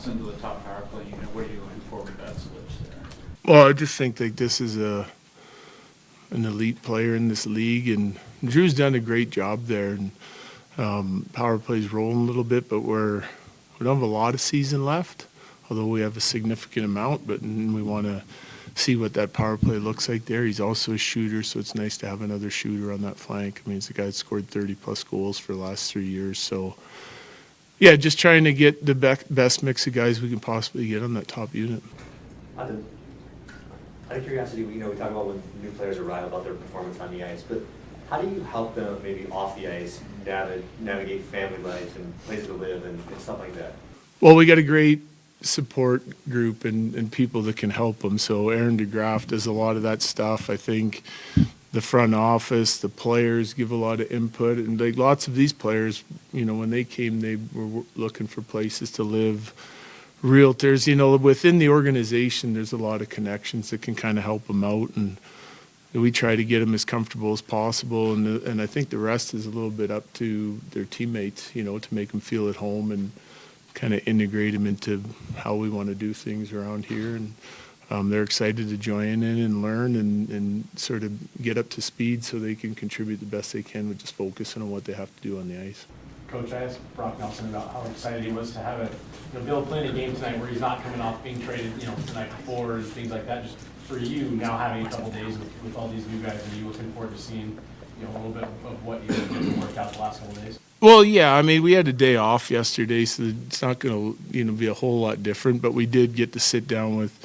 bounce into the top power play unit? What are you looking forward to that switch there? Well, I just think that this is an elite player in this league, and Drew's done a great job there. And power play's rolling a little bit, but we don't have a lot of season left, although we have a significant amount. But we want to see what that power play looks like there. He's also a shooter, so it's nice to have another shooter on that flank. I mean, he's a guy that scored 30-plus goals for the last 3 years. So, yeah, just trying to get the best mix of guys we can possibly get on that top unit. Out of curiosity, we talk about when new players arrive about their performance on the ice, but how do you help them maybe off the ice navigate family life and places to live and stuff like that? Well, we got a great support group and people that can help them. So Aaron DeGraff does a lot of that stuff. I think the front office, the players give a lot of input, and like lots of these players, when they came, they were looking for places to live. Realtors, within the organization, there's a lot of connections that can kind of help them out, and we try to get them as comfortable as possible. And I think the rest is a little bit up to their teammates, to make them feel at home and kind of integrate them into how we want to do things around here. And they're excited to join in and learn and sort of get up to speed so they can contribute the best they can with just focusing on what they have to do on the ice. Coach, I asked Brock Nelson about how excited he was to have be able to play in a game tonight where he's not coming off being traded, the night before and things like that. Just for you now having a couple days with all these new guys, are you looking forward to seeing, a little bit of what you've worked out the last couple of days? Well, yeah, I mean, we had a day off yesterday, so it's not going to, be a whole lot different, but we did get to sit down with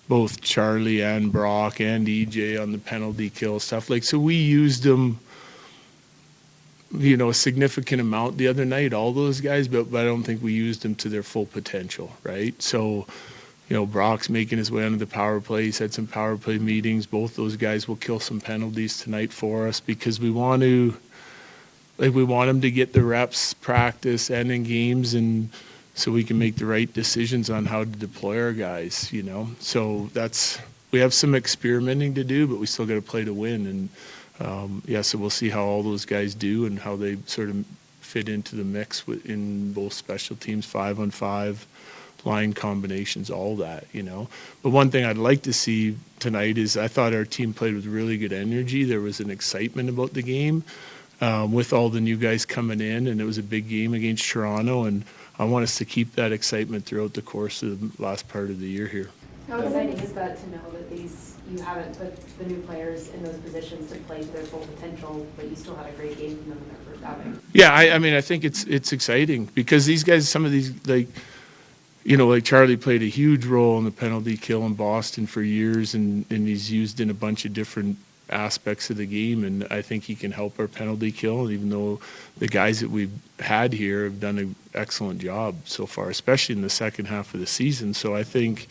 both Charlie and Brock and EJ on the penalty kill stuff. So we used them, a significant amount the other night, all those guys, but I don't think we used them to their full potential, right? So, Brock's making his way onto the power play. He's had some power play meetings. Both those guys will kill some penalties tonight for us because we want them to get the reps, practice, and in games, and so we can make the right decisions on how to deploy our guys, So we have some experimenting to do, but we still got to play to win. And, so we'll see how all those guys do and how they sort of fit into the mix in both special teams, 5-on-5, line combinations, all that, But one thing I'd like to see tonight is I thought our team played with really good energy. There was an excitement about the game. With all the new guys coming in, and it was a big game against Toronto, and I want us to keep that excitement throughout the course of the last part of the year here. How exciting is that to know that you haven't put the new players in those positions to play to their full potential, but you still had a great game from them in their first outing? Yeah, I mean, I think it's exciting because these guys, some of these, like Charlie played a huge role in the penalty kill in Boston for years, and he's used in a bunch of different aspects of the game, and I think he can help our penalty kill, even though the guys that we've had here have done an excellent job so far, especially in the second half of the season. So I think,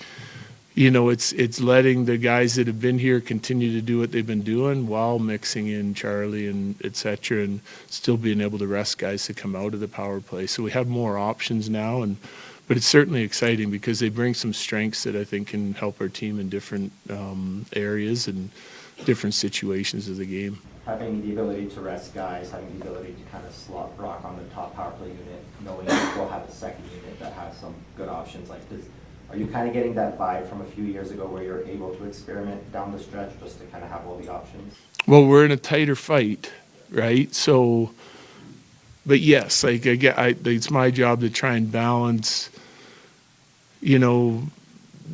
it's letting the guys that have been here continue to do what they've been doing while mixing in Charlie and et cetera, and still being able to rest guys to come out of the power play. So we have more options now, but it's certainly exciting because they bring some strengths that I think can help our team in different areas and different situations of the game. Having the ability to rest guys, having the ability to kind of slot Brock on the top power play unit, knowing that we'll have a second unit that has some good options. Are you kind of getting that vibe from a few years ago where you're able to experiment down the stretch just to kind of have all the options? Well, we're in a tighter fight, right? So, but yes, it's my job to try and balance,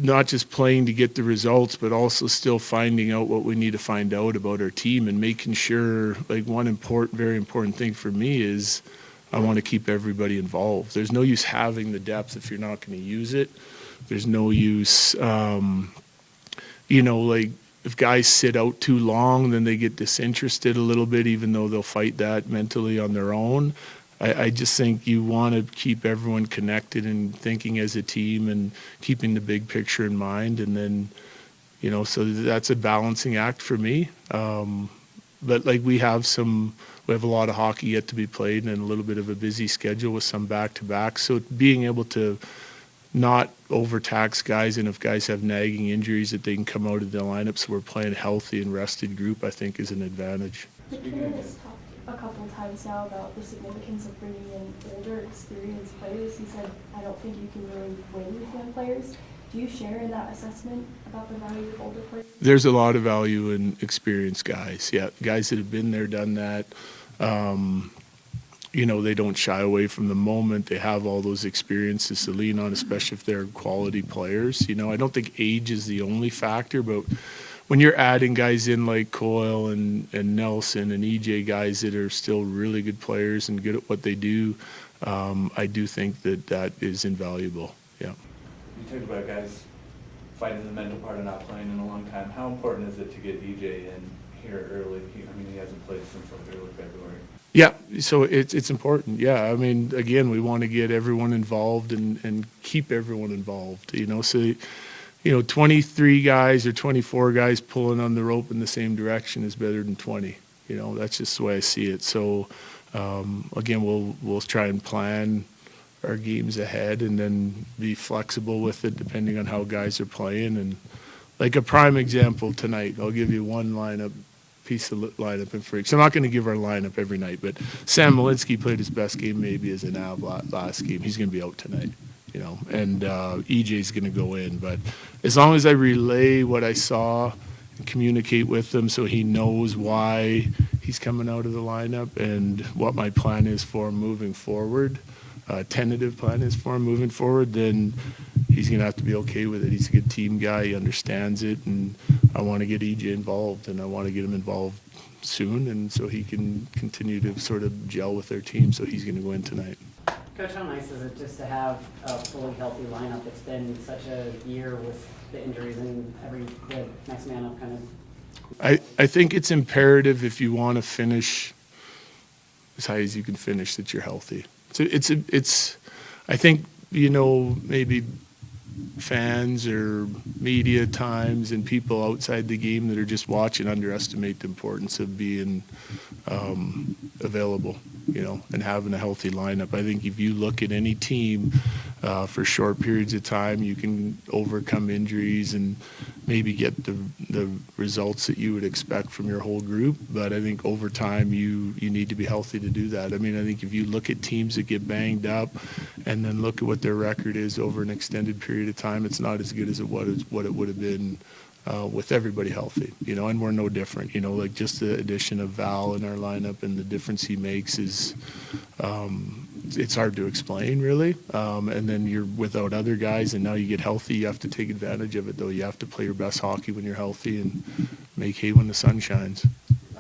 not just playing to get the results, but also still finding out what we need to find out about our team and making sure, one very important thing for me is I want to keep everybody involved. There's no use having the depth if you're not going to use it. There's no use, if guys sit out too long, then they get disinterested a little bit, even though they'll fight that mentally on their own. I just think you want to keep everyone connected and thinking as a team and keeping the big picture in mind. And then, so that's a balancing act for me. But we have a lot of hockey yet to be played and a little bit of a busy schedule with some back-to-back. So being able to not overtax guys, and if guys have nagging injuries that they can come out of the lineup so we're playing healthy and rested group, I think is an advantage. The kid has talked a couple times now about the significance of bringing in older, experienced players. He said, I don't think you can really win with young players. Do you share in that assessment about the value of older players? There's a lot of value in experienced guys. Yeah, guys that have been there, done that. You know, they don't shy away from the moment. They have all those experiences to lean on, especially if they're quality players. You know, I don't think age is the only factor, but when you're adding guys in like COL and Nelson and EJ, guys that are still really good players and good at what they do, I do think that that is invaluable. Yeah. You talked about guys fighting the mental part of not playing in a long time. How important is it to get EJ in here early? I mean, he hasn't played since like early February. Yeah, so it's important. Yeah, I mean, again, we want to get everyone involved and keep everyone involved. You know, so you know, 23 guys or 24 guys pulling on the rope in the same direction is better than 20. You know, that's just the way I see it. So again, we'll try and plan our games ahead and then be flexible with it depending on how guys are playing. And like a prime example tonight, I'll give you one piece of lineup information. So I'm not going to give our lineup every night, but Sam Malinsky played his best game maybe as an Av last game. He's going to be out tonight, you know, and EJ's going to go in. But as long as I relay what I saw and communicate with him so he knows why he's coming out of the lineup and what my plan is for him moving forward, tentative plan is for him moving forward, then he's going to have to be okay with it. He's a good team guy. He understands it, and I want to get EJ involved, and I want to get him involved soon, and so he can continue to sort of gel with their team, so he's going to go in tonight. Coach, how nice is it just to have a fully healthy lineup? It's been such a year with the injuries and the next man up kind of. I think it's imperative if you want to finish as high as you can finish that you're healthy. So it's I think, you know, maybe fans or media times and people outside the game that are just watching underestimate the importance of being available, you know, and having a healthy lineup. I think if you look at any team for short periods of time, you can overcome injuries and maybe get the results that you would expect from your whole group. But I think over time you need to be healthy to do that. I mean, I think if you look at teams that get banged up and then look at what their record is over an extended period of time, it's not as good as what it would have been with everybody healthy, you know, and we're no different, you know, like just the addition of Val in our lineup and the difference he makes is, it's hard to explain really. And then you're without other guys and now you get healthy, you have to take advantage of it though. You have to play your best hockey when you're healthy and make hay when the sun shines.